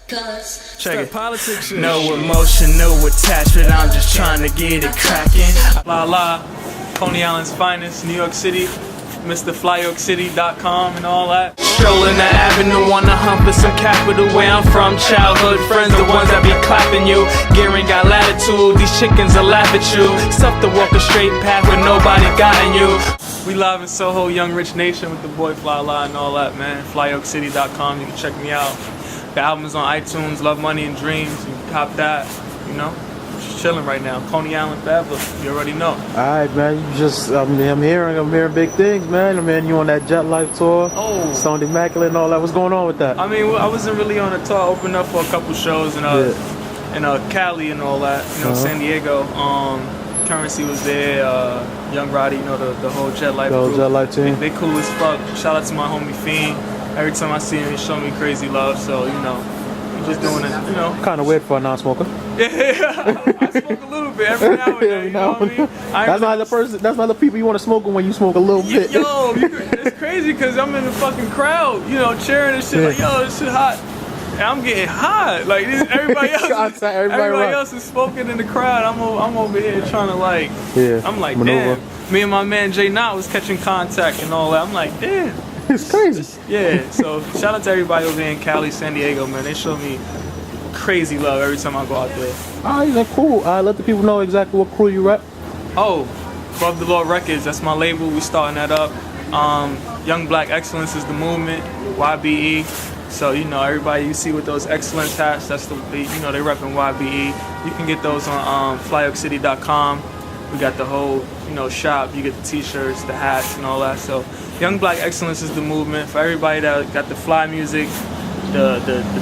Check it. Politics shit. No emotion, no attachment. I'm just trying to get it cracking. La la, Coney Island's finest, New York City, MrFlyYorkCity.com and all that. Strolling the avenue on the hump of some capital. Where I'm from, childhood friends, the ones that be clapping you. Gearing got latitude, these chickens will laugh at you. Tough to walk a straight path with nobody guiding you. We live in Soho, Young Rich Nation with the boy Fly La and all that, man. FlyYorkCity.com, you can check me out. The album's on iTunes, Love, Money, and Dreams. You can cop that, you know. Just chilling right now. Coney Island forever. You already know. Alright, man. I'm hearing big things, man. I'm hearing you on that Jet Life tour. Oh. Stoned Immaculate and all that. What's going on with that? I mean, I wasn't really on the tour. I opened up for a couple shows in Cali and all that. You know, San Diego. Currency was there. Young Roddy, you know, the whole Jet Life group. Jet Life team. They cool as fuck. Shout out to my homie Fiend. Every time I see him, he show me crazy love. So, you know, I'm just doing it, you know. Kind of weird for a non-smoker. Yeah, I smoke a little bit every now and then, you know what I mean? That's not the people you want to smoke with when you smoke a little bit. Yo, it's crazy because I'm in the fucking crowd, you know, cheering and shit, like, yo, this shit hot. And I'm getting hot. Like, everybody else is smoking in the crowd. I'm over here trying to, like, I'm like, maneuver. Damn. Me and my man Jay Knott was catching contact and all that. I'm like, damn. It's crazy. Yeah, so shout out to everybody over there in Cali, San Diego, man. They show me crazy love every time I go out there. Alright, that's cool. Let the people know exactly what crew you rep. Oh, Above the Law Records, that's my label. We starting that up. Young Black Excellence is the movement, YBE. So, you know, everybody you see with those excellence hats, that's you know, they repping YBE. You can get those on FlyYorkCity.com. We got the whole, you know, shop. You get the t-shirts, the hats, and all that. So, Young Black Excellence is the movement. For everybody that got the fly music, the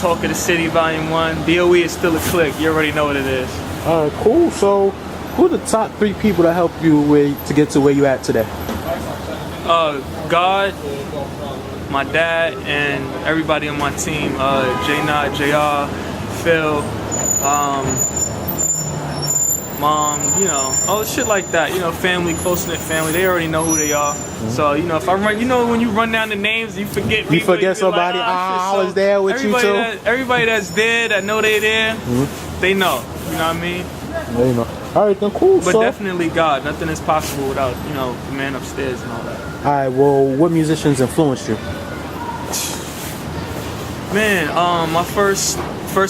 Talk of the City Volume 1, DOE is still a click. You already know what it is. Alright, cool. So, who are the top 3 people that helped you to get to where you at today? God, my dad, and everybody on my team. J-Knot, JR, Phil, Mom, you know, shit like that. You know, family, close-knit family. They already know who they are. So, you know, if I run, you know, when you run down the names, you forget people. You forget somebody. Like, I was there with you too. Everybody that's there, that know they there, they know. You know what I mean? Yeah, you know. All right, then cool. But definitely God. Nothing is possible without, you know, the man upstairs and all that. All right. Well, what musicians influenced you? Man, my first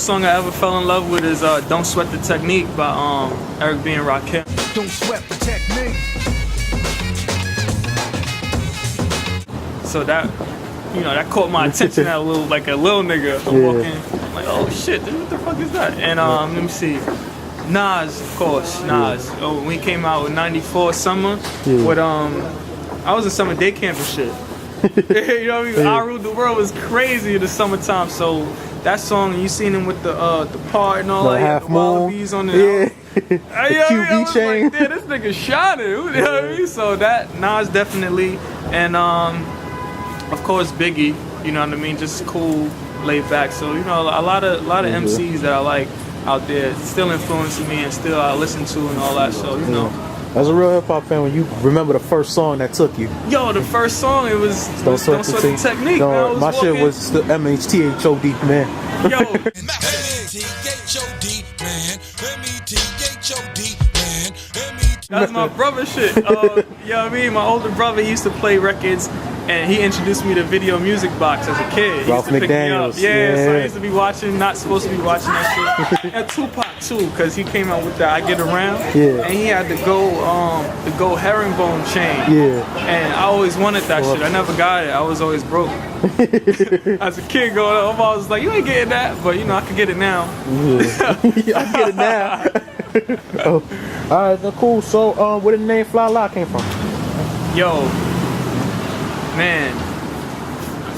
song I ever fell in love with is "Don't Sweat the Technique" by Eric B. and Rakim. Don't sweat the technique. So that, you know, that caught my attention. That little nigga walking, I'm like, oh shit, what the fuck is that? And let me see, Nas, of course, Nas. Oh, when he came out with '94 summer, with I was in summer day camp and shit. You know what I mean? I Ruled the World was crazy in the summertime. So that song, you seen him with the part and all that, Half the Moon. Wallabies on the The QB chain. Like, damn, this nigga shining. You know what I mean? So that Nas definitely, and of course Biggie. You know what I mean? Just cool, laid back. So you know, a lot of MCs that I like out there still influencing me and still I listen to and all that. So you know. As a real hip hop fan, when you remember the first song that took you? Yo, the first song, it was Don't Sweat the Technique. No, man, my shit was the MHTHOD, man. Yo. That's my brother shit. You know what I mean? My older brother, he used to play records, and he introduced me to Video Music Box as a kid. He Ralph used to pick McDaniels. me up. Yeah, so I used to be watching, not supposed to be watching that shit. And Tupac too, because he came out with the I Get Around. Yeah. And he had the gold herringbone chain. Yeah. And I always wanted that shit. I never got it. I was always broke. As a kid growing up, I was like, you ain't getting that, but you know, I can get it now. Yeah. I get it now. Oh. Alright, then cool. So, where the name Fly La came from? Yo, man.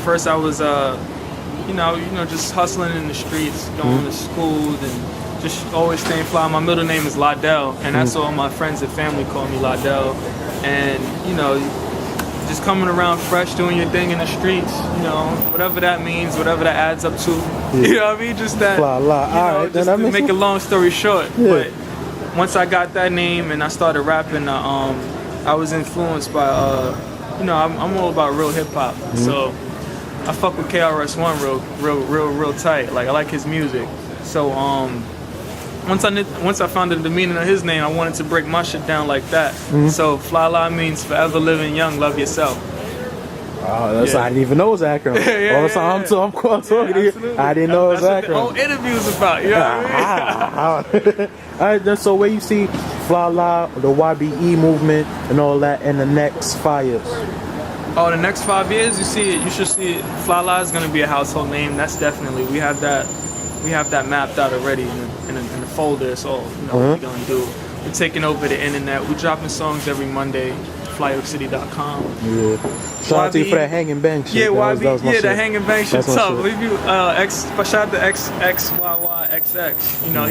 First I was you know, just hustling in the streets, going to school and just always staying fly. My middle name is Ladell, and that's all my friends and family call me Ladell. And you know, just coming around fresh, doing your thing in the streets, you know, whatever that means, whatever that adds up to. You know what I mean? Just that, Fly La. you know, Alright, just to make a long story short. But once I got that name and I started rapping, I was influenced by, you know, I'm all about real hip hop. So I fuck with KRS-One real tight. Like I like his music. So once I found the meaning of his name, I wanted to break my shit down like that. So Fly La means forever living young, love yourself. Oh, that's I didn't even know it was an acronym. Yeah, All the time I'm talking to you, absolutely. I didn't know it was an That's what the whole acronym. interview's about. You know what I mean? All right, then. So where you see Fly La, the YBE movement, and all that in the next 5 years? Oh, the next 5 years, you see it. You should see it. Fly La is gonna be a household name. That's definitely we have that mapped out already in the folder. So you know what we're gonna do. We're taking over the internet. We're dropping songs every Monday. FlyOakCity.com. Yeah. Shout out to you for that hanging bang shit. Yeah, that was my the shit. hanging bang shit That's my tough. shit. If you shout out to XXYYXX. You know,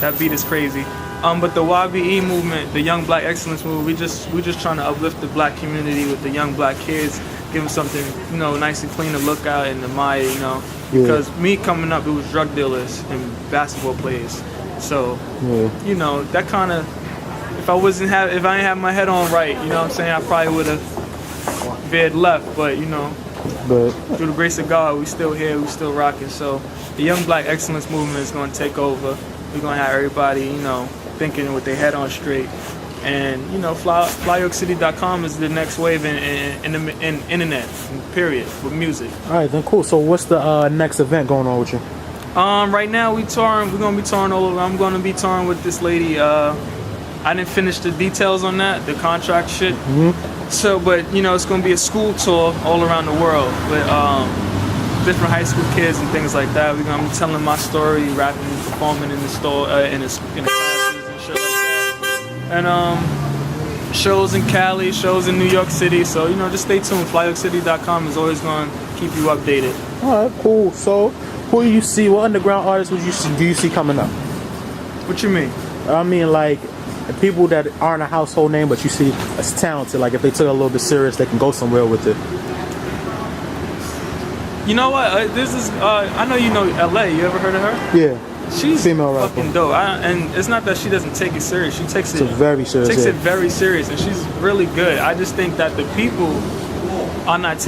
that beat is crazy. But the YBE movement, the Young Black Excellence movement, we just trying to uplift the black community with the young black kids, give them something, you know, nice and clean to look at and admire, you know. Yeah. Because me coming up, it was drug dealers and basketball players. So, you know, that kind of, if I didn't have my head on right, you know what I'm saying, I probably would have veered left. But, you know, But through the grace of God, we still here, we still rocking. So the Young Black Excellence movement is going to take over. We're going to have everybody, you know, thinking with their head on straight. And, you know, FlyOakCity.com is the next wave in internet, period, with music. all right, then cool. So what's the next event going on with you? Right now we touring. We're gonna be touring all over. I'm gonna be touring with this lady. I didn't finish the details on that, the contract shit. So, but you know, it's gonna be a school tour all around the world with different high school kids and things like that. We're gonna be telling my story, rapping, performing in the store, in the classes and shit like that. And shows in Cali, shows in New York City. So you know, just stay tuned. FlyOakCity.com is always gonna keep you updated. All right, cool. So who do you see? What underground artists do you see coming up? What you mean? I mean, like people that aren't a household name, but you see as talented. Like if they took it a little bit serious, they can go somewhere with it. You know what? This is. I know you know LA. You ever heard of her? Yeah, She's female rapper. fucking dope. And it's not that she doesn't take it serious. She takes it very serious. Takes yeah. it very serious, and she's really good. I just think that the people are not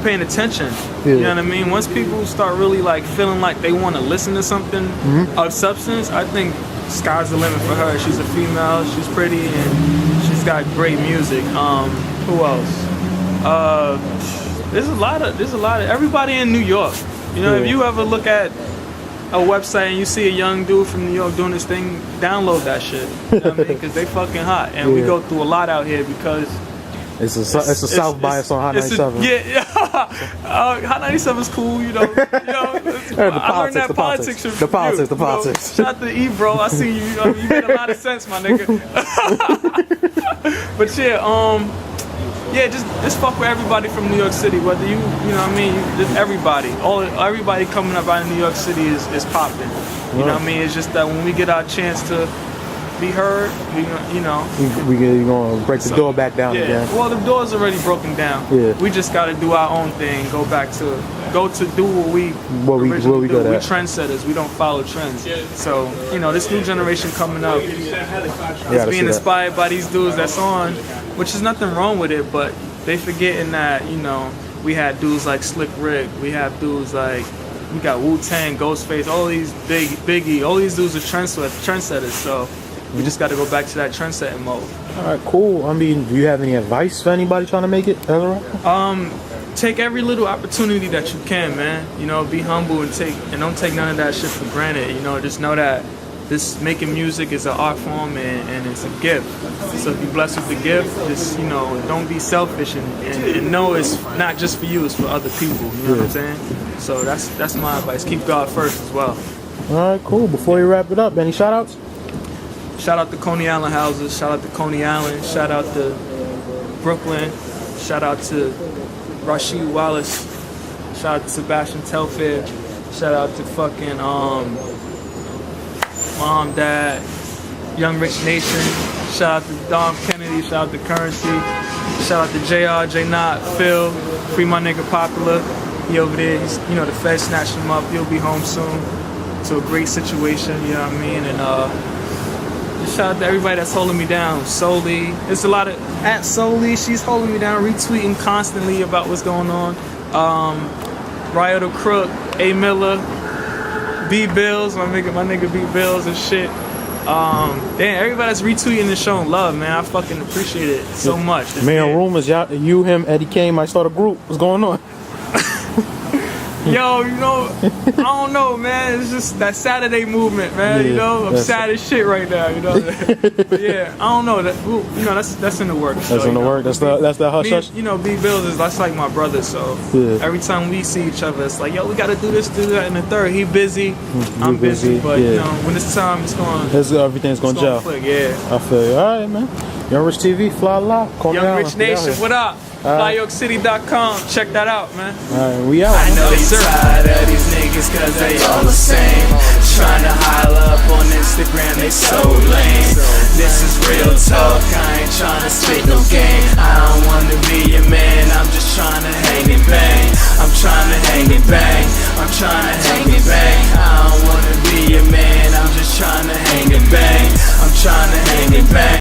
paying attention. Yeah. You know what I mean? Once people start really like feeling like they want to listen to something of substance, I think sky's the limit for her. She's a female. She's pretty, and she's got great music. Who else? There's a lot of everybody in New York. You know, Yeah. if you ever look at a website and you see a young dude from New York doing this thing, download that shit. You know what I mean? Because they fucking hot, and we Yeah. go through a lot out here because It's a South bias on Hot 97. Yeah, Hot 97 is cool, you know. I learned that politics. The politics. Shout out to E, bro. I see you. You made a lot of sense, my nigga. But yeah, just fuck with everybody from New York City. Whether you know what I mean, just everybody. Everybody coming up out of New York City is popping. You know what I mean? It's just that when we get our chance to be heard, you know. We gonna break the door back down again. Well, the door's already broken down. Yeah. We just got to do our own thing. Go to do what we good originally do. We at. trendsetters. We don't follow trends. So you know, this new generation coming up is being inspired by these dudes that's on, which is nothing wrong with it. But they forgetting that you know we had dudes like Slick Rick. We have dudes like we got Wu-Tang, Ghostface. All these Biggie. All these dudes are trendsetters. So. We just got to go back to that trendsetting mode. All right, cool. I mean, do you have any advice for anybody trying to make it? Take every little opportunity that you can, man. You know, be humble and don't take none of that shit for granted. You know, just know that this making music is an art form and it's a gift. So if you're blessed with the gift, just don't be selfish and know it's not just for you, it's for other people. You know what I'm saying? So that's my advice. Keep God first as well. All right, cool. Before you wrap it up, any shout outs? Shout out to Coney Island houses. Shout out to Coney Island. Shout out to Brooklyn. Shout out to Rasheed Wallace. Shout out to Sebastian Telfair. Shout out to fucking Mom, Dad, Young Rich Nation. Shout out to Dom Kennedy. Shout out to Currency. Shout out to JR, J Knot, Phil. Free my nigga Popular. He over there. You know the Fed snatched him up. He'll be home soon. To a great situation. You know what I mean? And shout out to everybody that's holding me down. Soli, there's a lot of at Soli. She's holding me down, retweeting constantly about what's going on. Ryo the Crook, A Miller, B Bills, my nigga B Bills and shit. Damn, everybody that's retweeting and showing love, man. I fucking appreciate it so much. It's Man, big. rumors, y'all, you, him, Eddie Kane might start a group. What's going on? Yo, you know, I don't know, man. It's just that Saturday movement, man. Yeah, you know, I'm that's- sad as shit right now. You know, but yeah, I don't know. You know, that's in the works. That's in the work. That's the hush Me, hush. you know, B Bills is that's like my brother. So Yeah. every time we see each other, it's like, yo, we gotta do this, do that. And the third, he busy, I'm busy, busy, but yeah. you know, when it's time, it's going. Everything's gonna gel. Click, yeah. I feel you. All right, man. Young Rich TV, fly la. Call me Young out. Rich Nation, what up? FlyYorkCity.com. Check that out, man. All right, we out. I know Yes, you sir. tired of these niggas cause they all the same. Trying to holler up on Instagram, they so lame. This is real talk, I ain't trying to spit no game. I don't wanna be your man, I'm just trying to hang and bang. I'm trying to hang and bang, I'm trying to hang and bang. I don't wanna be your man, I'm just trying to hang and bang. I'm trying to hang and bang.